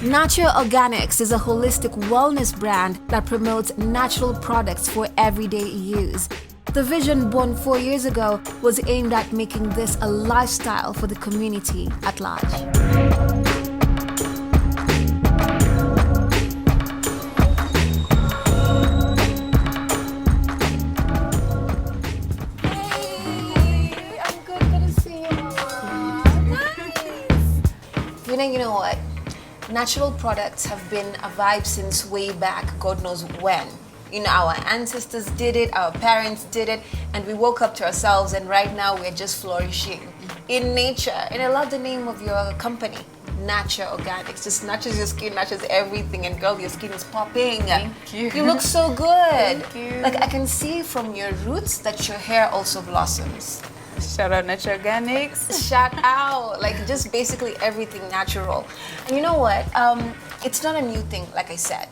Nature Organics is a holistic wellness brand that promotes natural products for everyday use. The vision born 4 years ago was aimed at making this a lifestyle for the community at large. You know what? Natural products have been a vibe since way back, God knows when. You know, our ancestors did it, our parents did it, and we woke up to ourselves, and right now we're just flourishing in nature. And I love the name of your company, Nature Organics. Just nurtures your skin, nurtures everything, and girl, your skin is popping. Thank you. You look so good. Thank you. Like I can see from your roots that your hair also blossoms. Shout out Nature Organics. Shout out, like just basically everything natural. And you know what? It's not a new thing, like I said,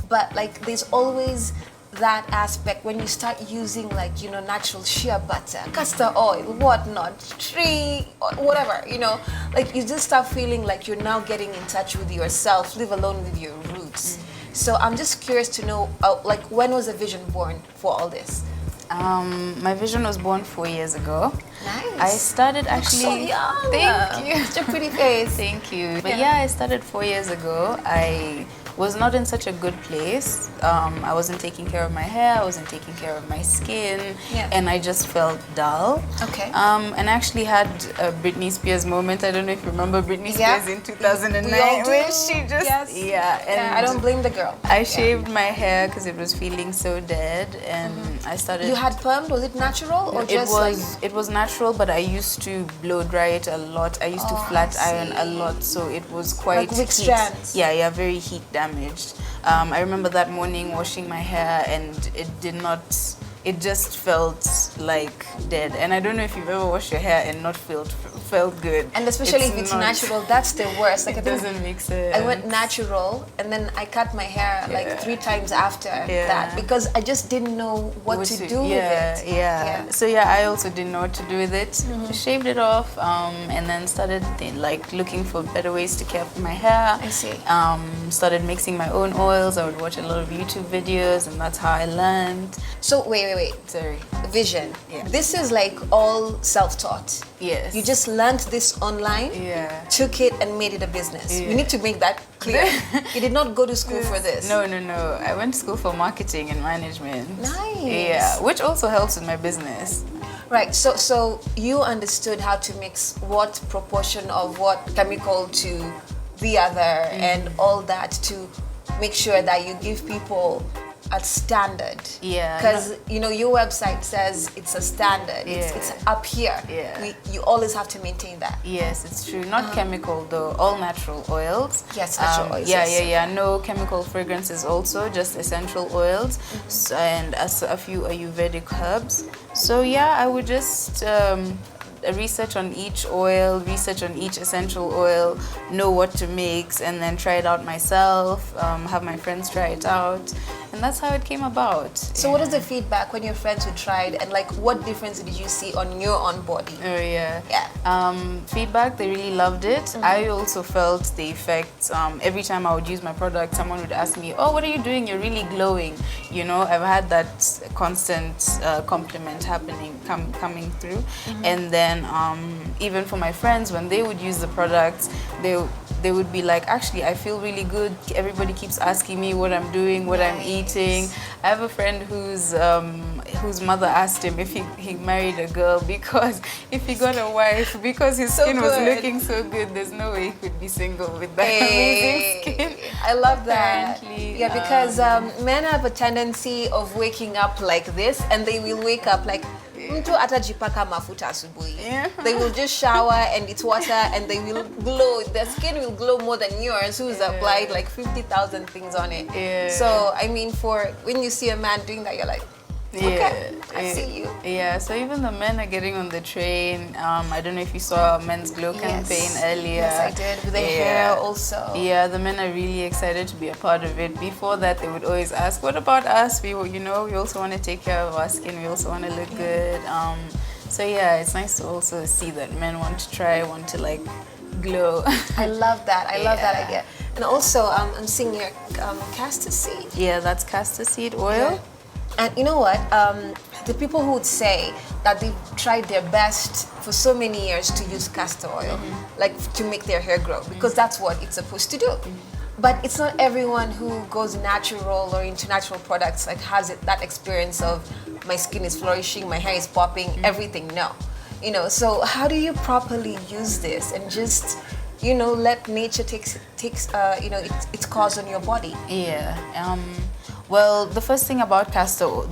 but like there's always that aspect when you start using like, you know, natural shea butter, castor oil, whatnot, tree, whatever, you know, like you just start feeling like you're now getting in touch with yourself, live alone with your roots. So I'm just curious to know, like when was the vision born for all this? My vision was born 4 years ago. Nice. I started actually. So young. Thank you. Such a pretty face. Thank you. But yeah, I started 4 years ago. I was not in such a good place. I wasn't taking care of my hair. I wasn't taking care of my skin, and I just felt dull. Okay. And I actually had a Britney Spears moment. I don't know if you remember Britney Spears in 2009 We all do. when she just and I don't blame the girl. I shaved my hair because it was feeling so dead, and I started. You had permed? Was it natural or just It was natural, but I used to blow dry it a lot. I used to flat iron a lot, so it was quite like wick strands. Yeah, very heat damaged. I remember that morning washing my hair, and it just felt like dead. And I don't know if you've ever washed your hair and not felt good. And especially if it's natural, that's the worst. Like it doesn't make sense. I went natural, and then I cut my hair like 3 times after that because I just didn't know what to do with it. Yeah. So I also didn't know what to do with it. Shaved it off, and then started like looking for better ways to care for my hair. I see. Started mixing my own oils. I would watch a lot of YouTube videos, and that's how I learned. So wait. Sorry. Vision. Yeah. This is like all self-taught. Yes. You just learned this online, took it and made it a business. We need to make that clear. You did not go to school for this. No. I went to school for marketing and management. Nice. Yeah, which also helps with my business. Right. So you understood how to mix what proportion of what chemical to the other and all that to make sure that you give people a standard. Yeah. Because you know your website says it's a standard. It's up here. Yeah. You always have to maintain that. Yes, it's true. Not chemical though. All natural oils. Yes, natural oils. Yeah. No chemical fragrances. Also, just essential oils, and a few Ayurvedic herbs. So I would just. Research on each oil, research on each essential oil, know what to mix, and then try it out myself, have my friends try it out, and that's how it came about. So what is the feedback when your friends who tried, and like what difference did you see on your own body? Oh yeah. Feedback, they really loved it. I also felt the effects. Every time I would use my product, someone would ask me, "Oh, what are you doing? You're really glowing." You know, I've had that constant compliment coming through, and then even for my friends, when they would use the products, they would be like, actually, I feel really good. Everybody keeps asking me what I'm doing, what I'm eating. I have a friend whose mother asked him if he married a girl because if he got a wife, because his skin was looking so good, there's no way he could be single with that amazing skin. I love that. Apparently, yeah, because men have a tendency of waking up like this, and they will wake up like mtu atajipaka mafuta asubuhi. They will just shower and it's water and they will glow. Their skin will glow more than yours who's applied like 50,000 things on it. So I mean, for when you see a man doing that, you're like, okay, I see you. Yeah, so even the men are getting on the train. I don't know if you saw Men's Glow campaign earlier. Yes, I did. With the hair also. Yeah, the men are really excited to be a part of it. Before that, they would always ask, what about us? We also want to take care of our skin. We also want to look good. So yeah, it's nice to also see that men want to try, want to like glow. I love that. I love that idea. And also, I'm seeing your castor seed. Yeah, that's castor seed oil. And you know what? The people who would say that they've tried their best for so many years to use castor oil, like to make their hair grow, because that's what it's supposed to do. But it's not everyone who goes natural or into natural products like has that experience of my skin is flourishing, my hair is popping, everything. No, So how do you properly use this and just let nature takes its course on your body? Yeah. Well, the first thing about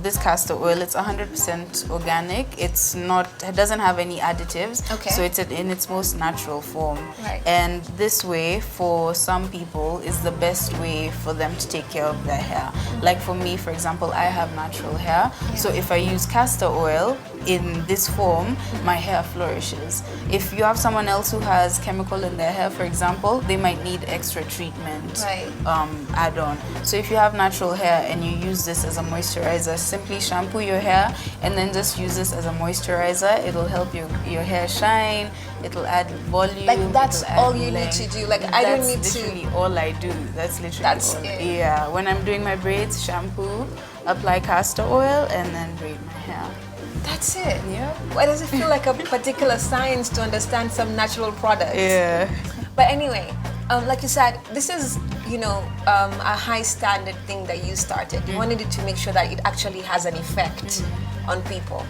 this castor oil, it's 100% organic. It doesn't have any additives. Okay. So it's in its most natural form. Right. And this way, for some people, is the best way for them to take care of their hair. Like for me, for example, I have natural hair. Yeah. So if I use castor oil in this form, my hair flourishes. If you have someone else who has chemical in their hair, for example, they might need extra treatment add-on. So if you have natural hair and you use this as a moisturizer, simply shampoo your hair and then just use this as a moisturizer. It'll help your hair shine. It'll add volume. Like that's it'll add all you length. need to do. Like I don't need That's to. literally all I do. That's literally That's all. it. Yeah. When I'm doing my braids, shampoo, apply castor oil, and then braid my hair. That's it. Yeah. Why does it feel like a particular science to understand some natural products? Yeah. But anyway, like you said, this is, a high standard thing that you started. You wanted it to make sure that it actually has an effect on people.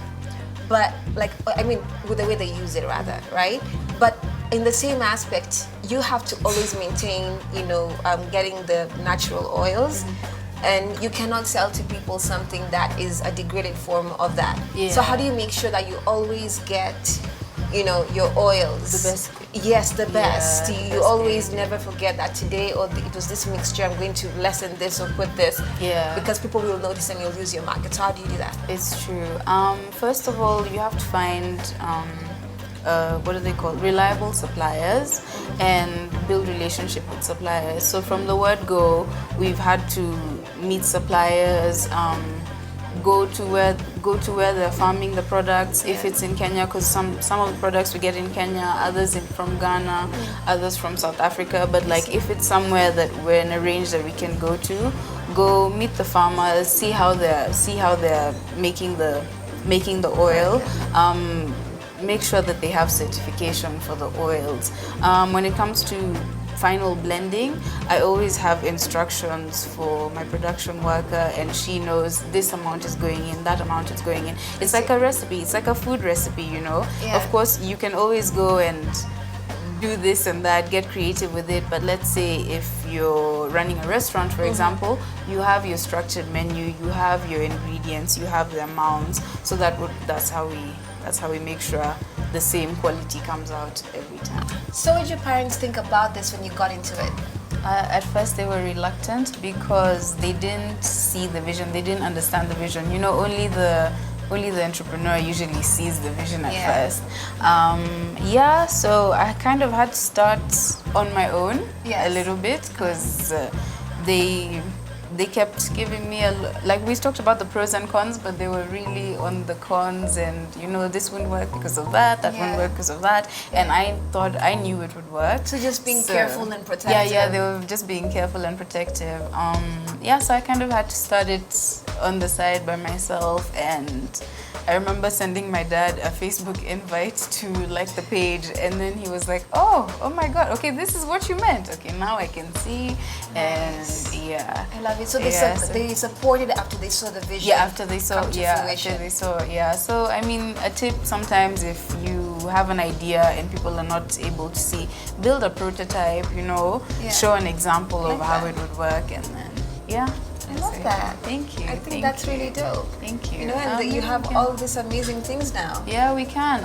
But with the way they use it rather, right? But in the same aspect, you have to always maintain, getting the natural oils. And you cannot sell to people something that is a degraded form of that. Yeah. So how do you make sure that you always get, your oils? The best. Yes, the best. Yeah, You best always thing. never forget that today it was this mixture, I'm going to lessen this or put this. Yeah. Because people will notice and you'll lose your market. So how do you do that? It's true. First of all, you have to find what do they call reliable suppliers and build relationship with suppliers. So from the word go, we've had to meet suppliers, go to where they're farming the products. If it's in Kenya, because some of the products we get in Kenya, others from Ghana, others from South Africa. But like if it's somewhere that we're in a range that we can go meet the farmers, see how they're making the oil. Make sure that they have certification for the oils. When it comes to final blending, I always have instructions for my production worker, and she knows this amount is going in, that amount is going in. It's like a recipe, it's like a food recipe, Yeah. Of course, you can always go and do this and that, get creative with it, but let's say if you're running a restaurant, for example, you have your structured menu, you have your ingredients, you have the amounts, so that's how we make sure the same quality comes out every time. So what did your parents think about this when you got into it? At first they were reluctant because they didn't see the vision, they didn't understand the vision. Only the entrepreneur usually sees the vision at first. So I kind of had to start on my own a little bit because they kept giving me like we talked about the pros and cons, but they were really on the cons, and this wouldn't work because of that wouldn't work because of that, and I thought I knew it would work. So just being careful and protective. Yeah, they were just being careful and protective. So I kind of had to start it on the side by myself, and I remember sending my dad a Facebook invite to like the page, and then he was like, oh my God, okay, this is what you meant. Okay, now I can see. Nice. And yeah. I love it. So they supported after they saw the vision. Yeah, after they saw, come to fruition. So I mean, a tip sometimes if you have an idea and people are not able to see, build a prototype, show an example of how it would work, and then I love that. Thank you. I think that's really dope. Thank you. And you have all these amazing things now. Yeah, we can.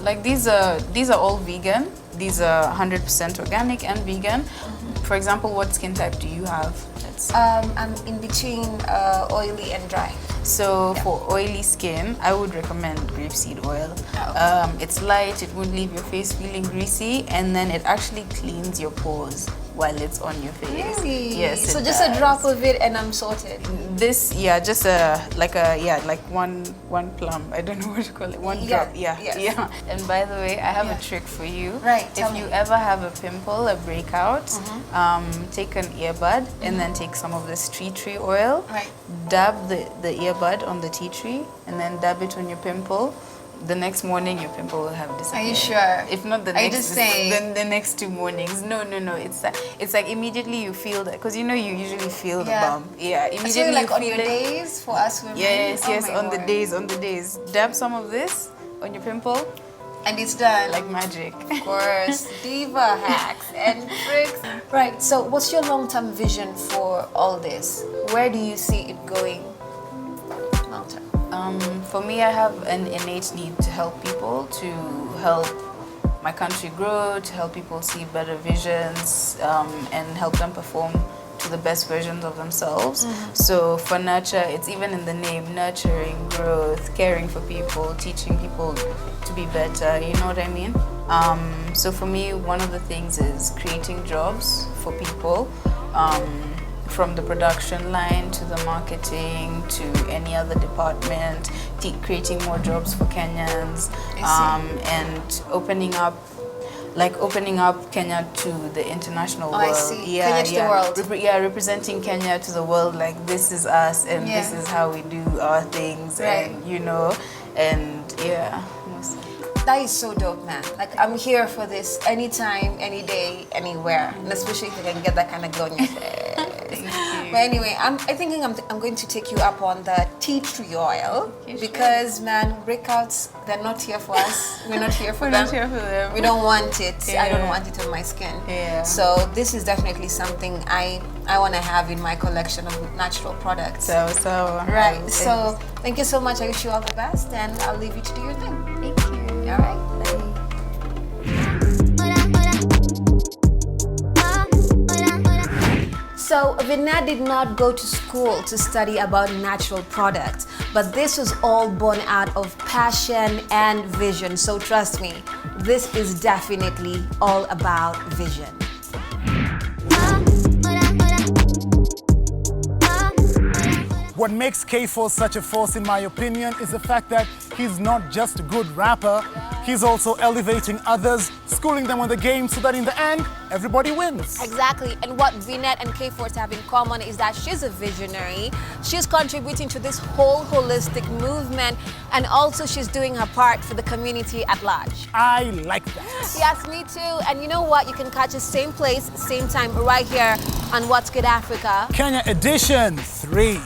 Like these are all vegan. These are 100% organic and vegan. For example, what skin type do you have? I'm in between oily and dry. So for oily skin, I would recommend grapeseed oil. It's light, it won't leave your face feeling greasy, and then it actually cleans your pores while it's on your face. Really? Yes. So it just a does. drop of it and I'm sorted. This, just like one plum. I don't know what to call it. One Yeah, drop. Yeah. yes. Yeah. And by the way, I have Yeah. a trick for you. Right, If tell you me. ever have a pimple, a breakout, take an earbud and then take some of this tea tree oil. Right. Dab the earbud on the tea tree and then dab it on your pimple. The next morning, your pimple will have disappeared. Are you sure? If not the Are you next, just saying? then the next 2 mornings. No. It's like immediately you feel that, because you usually feel the Yeah. bump. Yeah, So immediately like you on feel your it. days for us women? Yes, Oh yes, my on the word. days. Dab some of this on your pimple, And it's done. like magic. Of course, diva hacks and tricks. Right, so what's your long-term vision for all this? Where do you see it going long-term? For me, I have an innate need to help people, to help my country grow, to help people see better visions, and help them perform to the best versions of themselves. So for Nurture, it's even in the name, nurturing growth, caring for people, teaching people to be better, you know what I mean? So for me, one of the things is creating jobs for people, from the production line to the marketing to any other department, creating more jobs for Kenyans, and opening up Kenya to the international world. I see. Kenya to the world. Representing Kenya to the world, like this is us and this is how we do our things, Right. and mostly. That is so dope, man. Like, I'm here for this anytime, any day, anywhere. And especially if you can get that kind of glow in your face. Thank you. But anyway, I'm thinking I'm going to take you up on the tea tree oil. Okay, sure. Because, man, breakouts, they're not here for us. We're not here for We're them. not here for them. We don't want it. I don't Yeah. want it on my skin. Yeah. So this is definitely something I want to have in my collection of natural products. So Right. So thank you so much. I wish you all the best, and I'll leave you to do your thing. thank you. All right. So Vinay did not go to school to study about natural products, but this was all born out of passion and vision. So trust me, this is definitely all about vision. What makes K-Force such a force, in my opinion, is the fact that he's not just a good rapper, he's also elevating others, schooling them on the game so that in the end, everybody wins. Exactly, and what Vinette and K-Force have in common is that she's a visionary, she's contributing to this whole holistic movement, and also she's doing her part for the community at large. I like that. Yes, me too, and you know what? You can catch us same place, same time, right here on What's Good Africa. Kenya Edition 3.